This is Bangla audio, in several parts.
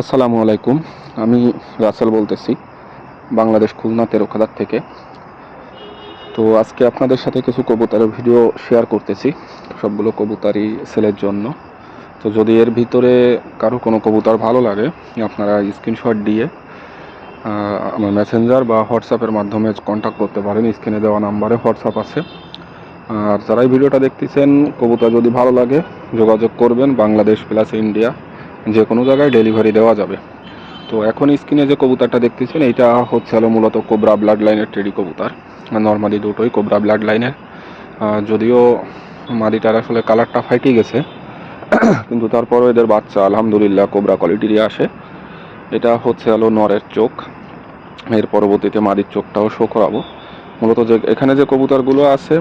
আসসালামু আলাইকুম। আমি রাসেল বলতেছি, বাংলাদেশ খুলনা তেরোখাদার থেকে। তো আজকে আপনাদের সাথে কিছু কবুতরের ভিডিও শেয়ার করতেছি, সবগুলো কবুতরই সেলের জন্য। তো যদি এর ভিতরে কারো কোনো কবুতর ভালো লাগে, আপনারা স্ক্রিনশট দিয়ে আমার মেসেঞ্জার বা হোয়াটসঅ্যাপের মাধ্যমে কন্ট্যাক্ট করতে পারেন। স্ক্রিনে দেওয়া নাম্বারে হোয়াটসঅ্যাপ আছে। আর যারাই ভিডিওটা দেখতেছেন, কবুতর যদি ভালো লাগে যোগাযোগ করবেন। বাংলাদেশ প্লাস ইন্ডিয়া যে কোনো জায়গায় ডেলিভারি দেওয়া যাবে। তো এখন স্ক্রিনে যে কবুতরটা দেখতেছেন, এইটা হচ্ছে হলো মূলত কোবরা ব্লাড লাইনের টেডি কবুতর। নর্মালি দুটোই কোবরা ব্লাড লাইনের। যদিও মাদিটার আসলে কালারটা ফাইটে গেছে, কিন্তু তারপরও এদের বাচ্চা আলহামদুলিল্লাহ কোবরা কোয়ালিটিরই আসে। এটা হচ্ছে হলো নরের চোখ। এর পরবর্তীতে মাদির চোখটাও শো করাবো। মূলত যে এখানে যে কবুতরগুলো আছে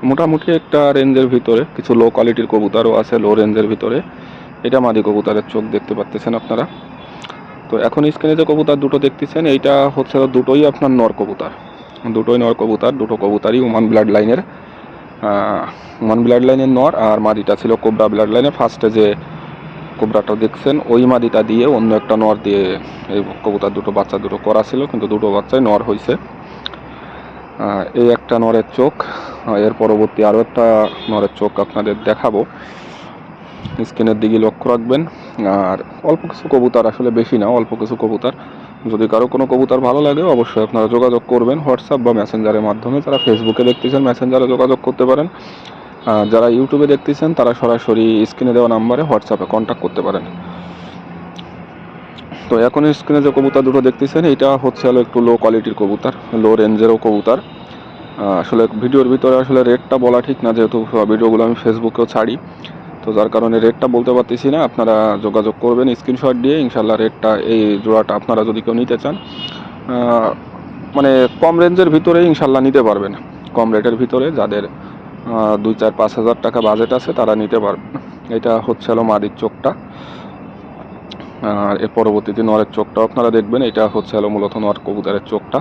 মোটামুটি একটা রেঞ্জের ভিতরে, কিছু লো কোয়ালিটির কবুতরও আছে লো রেঞ্জের ভিতরে। এটা মাদি কবুতরের চোখ দেখতে পাচ্ছেন আপনারা। তো এখন স্ক্রিনে যে কবুতর দুটো দেখতেছেন, এইটা হচ্ছে দুটোই আপনার নর কবুতর। দুটোই নর কবুতর, দুটো কবুতরই ওমান ব্লাড লাইনের। ওমান ব্লাড লাইনের নর, আর মাদিটা ছিল কোবরা ব্লাড লাইনের। ফার্স্টে যে কোবরাটা দেখছেন ওই মাদিটা দিয়ে অন্য একটা নর দিয়ে এই কবুতর দুটো বাচ্চা দুটো করা ছিল, কিন্তু দুটো বাচ্চাই নর হয়েছে। এই একটা নরের চোখ। এর পরবর্তী আরও একটা নরের চোখ আপনাদের দেখাবো। স্ক্রিনের দিকে লক্ষ্য রাখবেন। আর অল্প কিছু কবুতর, আসলে বেশি না, অল্প কিছু কবুতর। যদি কারো কোনো কবুতর ভালো লাগে অবশ্যই আপনারা যোগাযোগ করবেন হোয়াটসঅ্যাপ বা মেসেঞ্জারের মাধ্যমে। যারা ফেসবুকে দেখতেছেন মেসেঞ্জারে যোগাযোগ করতে পারেন। যারা ইউটিউবে দেখতেছেন তারা সরাসরি স্ক্রিনে দেওয়া নাম্বারে হোয়াটসঅ্যাপে কন্ট্যাক্ট করতে পারেন। তো এখন স্ক্রিনে যে কবুতর দুটো দেখতেছেন, এইটা হচ্ছে হলো একটু লো কোয়ালিটির কবুতর, লো রেঞ্জেরও কবুতর। আসলে ভিডিওর ভিতরে আসলে রেটটা বলা ঠিক না, যেহেতু ভিডিওগুলো আমি ফেসবুকেও ছাড়ি। তো যার কারণে রেটটা বলতে পারতেছি না। আপনারা যোগাযোগ করবেন স্ক্রিনশট দিয়ে, ইনশাল্লাহ রেটটা এই জোড়াটা আপনারা যদি কেউ নিতে চান মানে কম রেঞ্জের ভিতরে ইনশাল্লাহ নিতে পারবেন। কম রেটের ভিতরে যাদের 2-4-5 হাজার টাকা বাজেট আছে তারা নিতে পারবেন। এটা হচ্ছে হলো মাদির চোখটা। আর এর পরবর্তীতে নরের চোখটাও আপনারা দেখবেন। এটা হচ্ছে হলো মূলত নর কবুতরের চোখটা।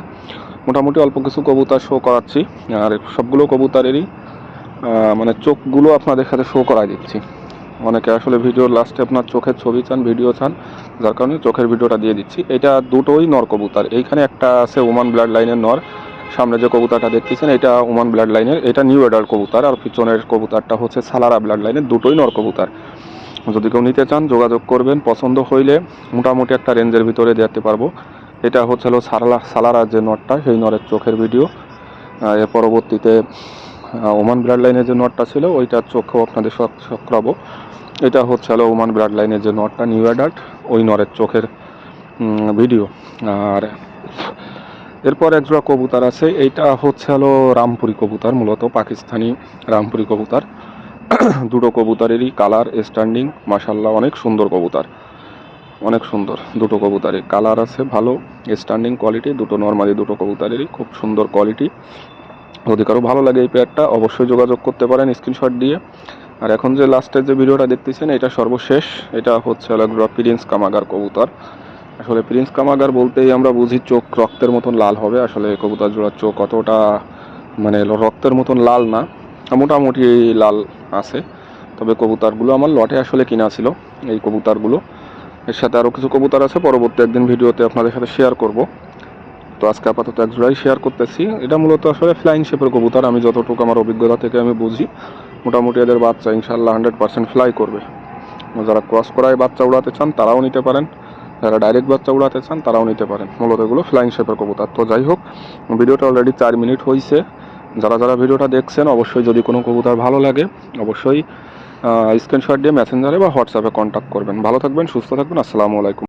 মোটামুটি অল্প কিছু কবুতর শো করাচ্ছি, আর সবগুলো কবুতরেরই মানে চোখগুলো আপনাদের সাথে শো করাই দিচ্ছি। অনেকে আসলে ভিডিওর লাস্টে আপনার চোখের ছবি চান, ভিডিও চান, যার কারণে চোখের ভিডিওটা দিয়ে দিচ্ছি। এটা দুটোই নর কবুতর। এইখানে একটা আছে ওমান ব্লাড লাইনের নর, সামনে যে কবুতরটা দেখতেছেন এটা ওমান ব্লাড লাইনের, এটা নিউ অ্যাডাল্ট কবুতর। আর পিছনের কবুতরটা হচ্ছে সালারা ব্লাড লাইনের, দুটোই নর কবুতর। যদি কেউ নিতে চান যোগাযোগ করবেন, পছন্দ হইলে মোটামুটি একটা রেঞ্জের ভিতরে দিতে পারবো। এটা হচ্ছে হলো সালারা যে নরটা, সেই নরের চোখের ভিডিও। এর পরবর্তীতে ওমান ব্লাড লাইনের যে নটটা ছিল ওইটার চোখেও আপনাদের করাবো। এটা হচ্ছে হলো ওমান ব্লাড লাইনের যে নটটা নিউ অ্যাডাল্ট, ওই নরের চোখের ভিডিও। আর এরপর একজোড়া কবুতর আছে, এইটা হচ্ছে হলো রামপুরি কবুতর, মূলত পাকিস্তানি রামপুরি কবুতর। দুটো কবুতরেরই কালার স্ট্যান্ডিং মাশাল্লাহ অনেক সুন্দর কবুতর, অনেক সুন্দর। দুটো কবুতরের কালার আছে ভালো, স্ট্যান্ডিং কোয়ালিটি। দুটো নর্মালি দুটো কবুতরেরই খুব সুন্দর কোয়ালিটি। যদি কারো ভালো লাগে এই পেয়ারটা অবশ্যই যোগাযোগ করতে পারেন স্ক্রিনশট দিয়ে। আর এখন যে লাস্টের যে ভিডিওটা দেখতেছেন এটা সর্বশেষ। এটা হচ্ছে প্রিন্স কামাগার কবুতর। আসলে প্রিন্স কামাগার বলতেই আমরা বুঝি চোখ রক্তের মতন লাল হবে। আসলে কবুতর জোড়ার চোখ অতটা মানে রক্তের মতন লাল না, মোটামুটি লাল আছে। তবে কবুতরগুলো আমার লটে আসলে কিনা ছিল এই কবুতরগুলো। এর সাথে আরও কিছু কবুতর আছে, পরবর্তী একদিন ভিডিওতে আপনাদের সাথে শেয়ার করব। তো আজকে আপাতত এক জোড়াই শেয়ার করতেছি। এটা মূলত আসলে ফ্লাইং শেপের কবুতর। আমি যতটুকু আমার অভিজ্ঞতা থেকে আমি বুঝি, মোটামুটি এদের বাচ্চা ইনশাল্লাহ 100% ফ্লাই করবে। যারা ক্রস করায় বাচ্চা উড়াতে চান তারাও নিতে পারেন, যারা ডাইরেক্ট বাচ্চা উড়াতে চান তারাও নিতে পারেন। মূলত এগুলো ফ্লাইং শেপের কবুতর। তো যাই হোক, ভিডিওটা অলরেডি 4 মিনিট হয়েছে। যারা যারা ভিডিওটা দেখছেন অবশ্যই যদি কোনো কবুতর ভালো লাগে অবশ্যই স্ক্রিনশট দিয়ে মেসেঞ্জারে বা হোয়াটসঅ্যাপে কন্ট্যাক্ট করবেন। ভালো থাকবেন, সুস্থ থাকবেন। আসসালামু আলাইকুম।